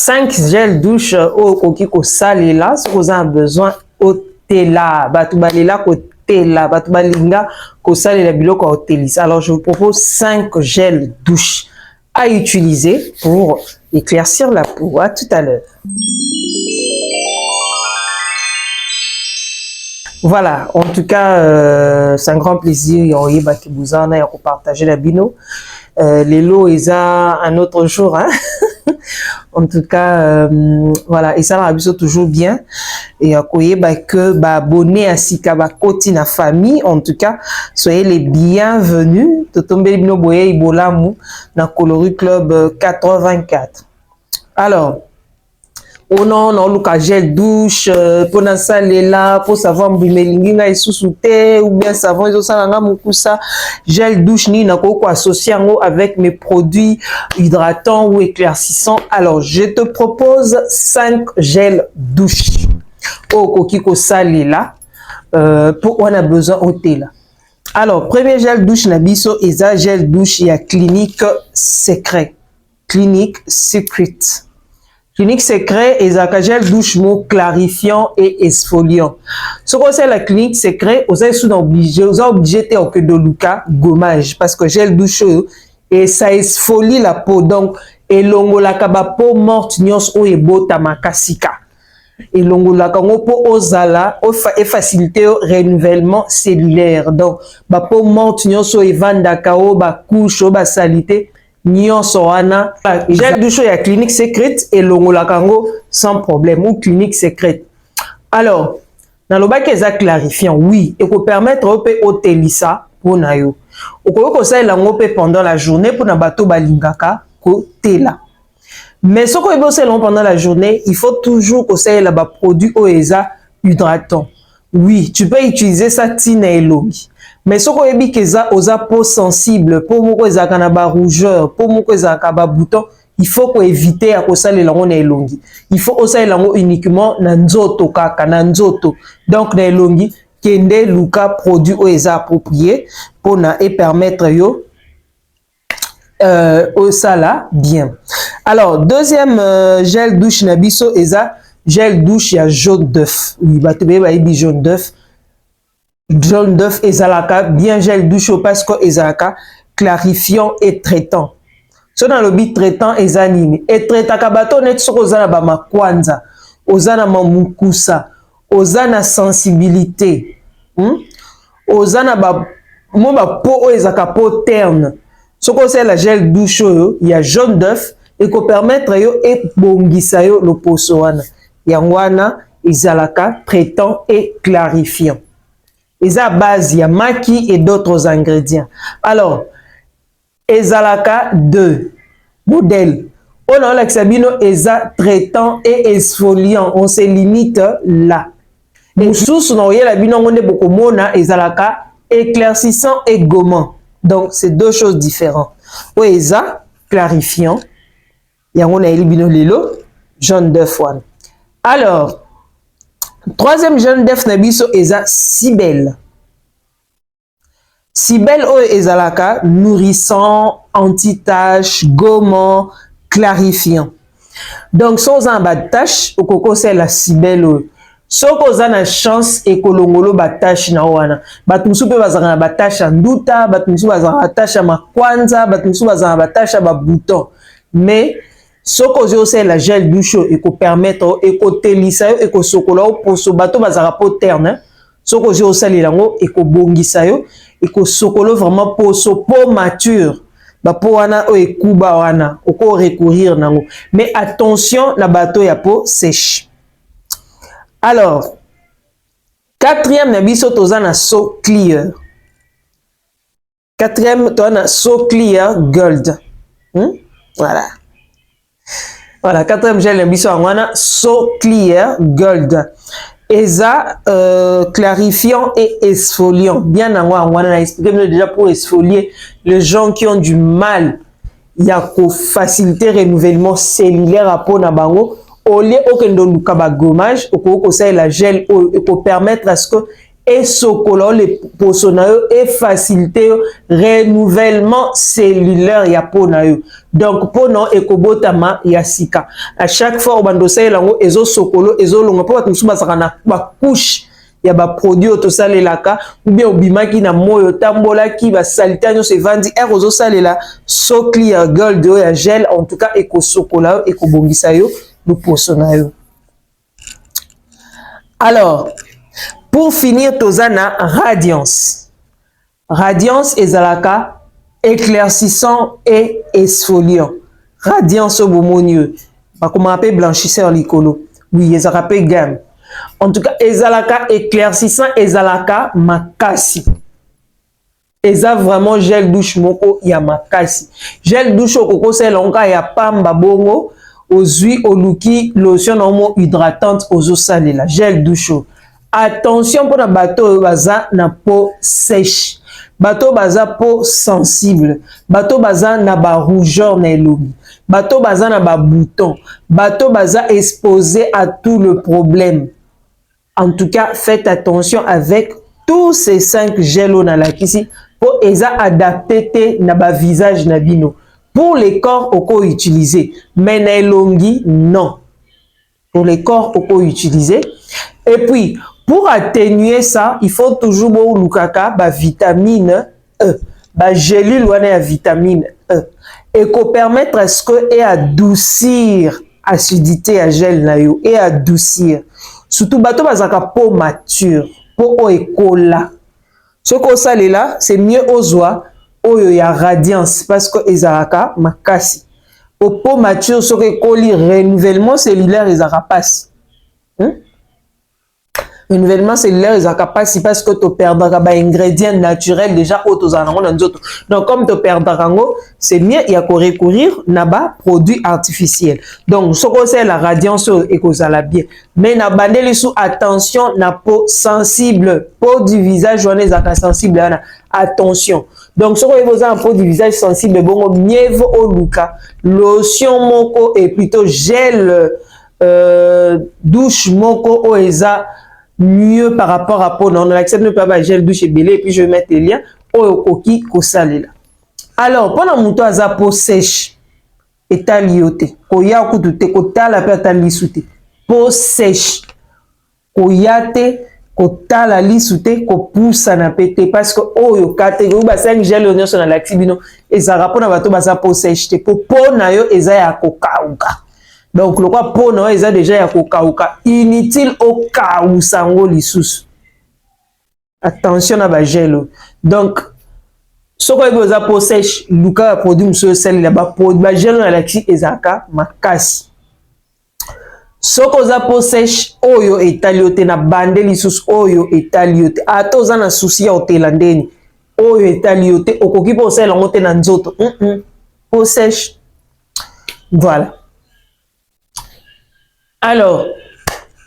5 gel douche au koki ko salela si vous avez besoin au tela batu balela ko tela batu balinga ko salela biloko au telisa. Alors je vous propose 5 gel douche à utiliser pour éclaircir la peau. À tout à l'heure. Voilà, en tout cas, c'est un grand plaisir de partager la bino. Les lots, ils ont un autre jour. Hein? En tout cas, voilà, et ça va toujours bien. Et que abonné à Sikaba Koti na famille. En tout cas, soyez les bienvenus. Totombe bino boye ibolamu na Coloris Club 84. Alors. Oh non, non, le gel douche, pour na salela, pour savoir mbimelinga et sous-souté, ou bien savon, ils ont ça, gel douche, ni na ko associé avec mes produits hydratants ou éclaircissants. Alors, je te propose 5 gels douche. Oh, kokiko salela, pour on a besoin au thé là. Alors, premier gel douche nabiso, eza gel douche, il y a Clinique Secret. Clinique Secret. Clinique Secret et un gel douche mot clarifiant et exfoliant. Ce qu'on sait la Clinique Secret, vous êtes obligé de de Luca gommage parce que gel douche et ça exfolie la peau donc et longo la kaba peau morte nyos o ebo tamakasika. Et longo la kango po ozala et faciliter le renouvellement cellulaire donc ba peau morte nyos o evanda kao ba couche o ba salité. Nyonsoana gel douche ya Clinique Secrète et longola kango sans problème ou Clinique Secrète. Alors dans le bac eza clarifiant oui et peut permettre au telisa pour nayo oko ça lango pe pendant la journée pour na bato balingaka ko tela mais ce ko ebo selon pendant la journée il faut toujours que ça la ba produit oeza hydratant. Oui, tu peux utiliser ça tina elongi. Mais ce qu'on dit que ça aux peau sensible, pour moi que ça canaba rougeur, pour moi que ça canaba bouton, il faut qu'on évite à cause les langues elongi. Il faut aussi les langues uniquement nanzoto kaka nanzoto. Donc les elongi kende luka produit aux approprié pour na et permettre yo au sala bien. Alors deuxième gel douche nabiso eza gel douche ya jaune d'œuf. Oui, bah tu veux bah jaune d'œuf. Jaune d'œuf et zalaka bien gel douche parce que ezalaka clarifiant et traitant. So dans le bit traitant ezanini et traitant kabato net so ozana ba makwanza, ozana mamukusa, ozana sensibilité. Ozana ba mo ba peau ezaka peau terne. So ko c'est la gel douche il y a jaune d'œuf et ko permettre yo et bongisa yo le posoana. Yangwana ezalaka traitant et clarifiant. Eza base, il y a maki et d'autres ingrédients. Alors, ezalaka 2 modèles. On a l'exabino eza traitant et exfoliant. On se limite là. Et sous on a la bino on est beaucoup mona ezalaka éclaircissant et gommant. Donc c'est deux choses différentes. O eza clarifiant. Il y a on a bino lelo jaune d'œuf one. Alors troisième jaune d'œuf nabiso eza Cybelle. Cybelle o ezalaka nourrissant, anti-tache, gommant, clarifiant. Donc sans un bas de tache, au coco c'est la Cybelle o. Soko ozana chance et kolongolo ba tache na wana. Batumsu pe bazana ba tache nduta, batumsu bazana ba tache makwanza, batumsu bazana ba tache ba bouton. Mais soko c'est la gel douche et ko permettre et ko telisa et ko sokola pour so bato bazara po terne. Soko c'est lango et ko bongisa yo et ko sokolo vraiment pour so peau mature. Ba po wana o ekuba wana, o ko recourir nango. Mais attention na bato ya peau sèche. Alors, quatrième nabiso tozana So Clear. Quatrième tozana So Clear Gold. Voilà. Voilà, quatrième gel nabiso angwana So Clear Gold. Eza clarifiant et exfoliant. Bien angwana na expliqué déjà pour exfolier les gens qui ont du mal. Il y a pour faciliter le renouvellement cellulaire à peau na bango. Au lieu de gommage, au la gel pour permettre à ce que et sokolo les posonayo et faciliter renouvellement cellulaire ya ponayo. Donc pono ekobotama ya sika. À chaque fois obandosé lango ezo sokolo ezo longa po batumsuba sakana ba couche ya ba produit otosalelaka ou bien obimaki na moyo tambolaki ba salita nyo se vandi erozo salela so clear gold ya gel en tout cas eko sokola eko bongisa yo le posonayo. Alors pour finir tozana radiance. Radiance ezalaka éclaircissant et exfoliant. Radiance au bomonieux. Ba comment appelle blanchisseur likolo. Oui, ezalaka pe gamme. En tout cas, ezalaka éclaircissant, ezalaka makasi. Eza vraiment gel douche moko ya makasi. Gel douche okoko selonga ya pamba bongo, ozui oluki lotion homo hydratante ozo salela. Gel douche. Attention pour na bateau baza na peau sèche. Bateau baza peau sensible. Bateau baza na ba rougeur na elongi. Bateau baza na ba bouton. Bateau baza exposé à tout le problème. En tout cas, faites attention avec tous ces 5 gels na la kisi pour eza adapté na ba visage na bino. Pour les corps oko utiliser, mais na elongi non. Pour les corps oko utiliser. Et puis pour atténuer ça, il faut toujours bo lukaka ba vitamine E, ba gélule wana ya vitamine E. Et qu'on permettre à ce que et adoucir acidité à gel na yo et adoucir. Surtout bato bazaka peau mature, peau o ekola. Ce qu'on sale là, c'est mieux ozoa oyo ya radiance parce que ezaraka makasi. Au peau mature, ce que ekoli renouvellement cellulaire ezaraka passe. Renouvellement cellulaire ezaraka passe parce que tu perdras ba ingrédients naturels déjà autozanango na nzoto. Donc comme tu perdras ngo, c'est mieux il y a qu'on recourir na ba produits artificiels. Donc ce qu'on sait la radiance ekozala bien. Mais na bandeli sous attention na peau sensible, peau du visage on ezaka sensible na attention. Donc ce qu'on besoin peau du visage sensible bon mieux vaut oluka lotion moko et plutôt gel douche moko o eza mieux par rapport à peau. On accepte ne pas gel douche et belé et puis je vais mettre les liens au coquille ko salé là. Alors pendant mon temps à peau sèche et talioté koya kutu ko tala pe tali souté peau sèche koyate ko tala li souté ko poussa na pété parce que oyo catégorie ba 5 gel oignon sur la xibino et ça rapport na bato ba sa peau sèche te peau na yo eza ya kokauka. Donc, le quoi pour nous, ils ont déjà ya kokauka. Inutile au cas où sango lisusu. Attention à ba gel. Donc, ce qu'on veut za peau sèche, luka produit monsieur sel là bas produit ba gel na laxi ezaka makasi. Ce qu'on za peau sèche, oyo etaliote na bande lisusu oyo etaliote. Ato za na souci ya otelandeni. Oyo etaliote okoki po sel ngote na nzoto. Peau sèche. Voilà. Alors,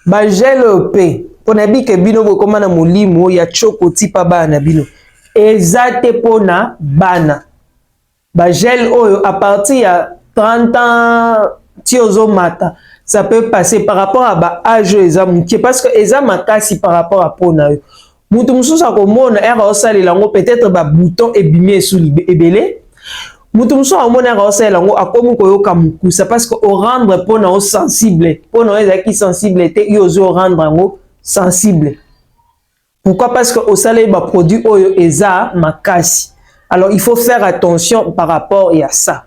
ba gel P, pour nabi ke bino bo koma na molimo ya chokoti pa bana bino. Ezate pona bana. Ba gel oyo à partir ya 30 ans tiozo mata, ça peut passer par rapport à ba âge ezamuki parce que ezama kasi par rapport à pona yo. Mutu mususa ko mona era osalela ngo peut-être ba bouton ebimé sous ebele. Mutumso amona rasela ngo akomu koyoka mukusa parce que au rendre pona o sensible pona ezaki sensible te yozo rendre ngo sensible. Pourquoi? Parce que au salé ba produit oyo eza makasi. Alors il faut faire attention par rapport à ça.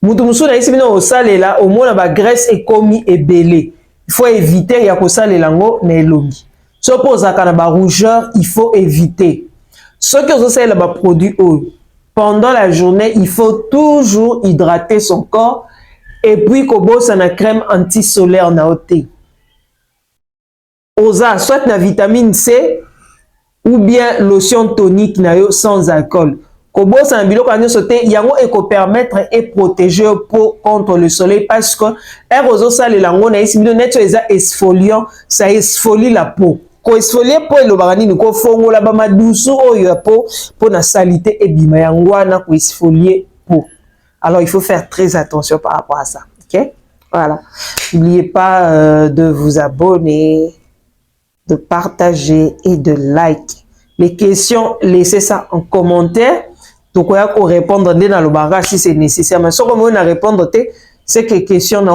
Mutumso na isibino au salé là au mona ba graisse ekomi ebele. Il faut éviter ya ko salé lango na elongi. So poza kana ba rougeur, il faut éviter. Ce que au salé ba produit oyo pendant la journée, il faut toujours hydrater son corps et puis kobosa na crème anti-solaire na ote. Oza soit na vitamine C ou bien lotion tonique na yo sans alcool. Kobosa na biloko na sote yango eko permettre et protéger peau contre le soleil parce que erozo sale lango na isi biloko neto eza exfoliant, ça exfolie la peau. Ko exfolier po elobaka nini ko fongola ba madusu oyo ya po na salité ebima yangwana ko exfolier po. Alors il faut faire très attention par rapport à ça. OK? Voilà. N'oubliez pas de vous abonner. de partager et de liker. Les questions, laissez ça en commentaire. Donc, on va répondre dans le bagage si c'est nécessaire. Mais si on va répondre, c'est que les questions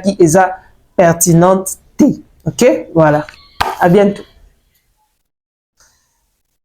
qui sont pertinentes. Ok? Voilà. À bientôt.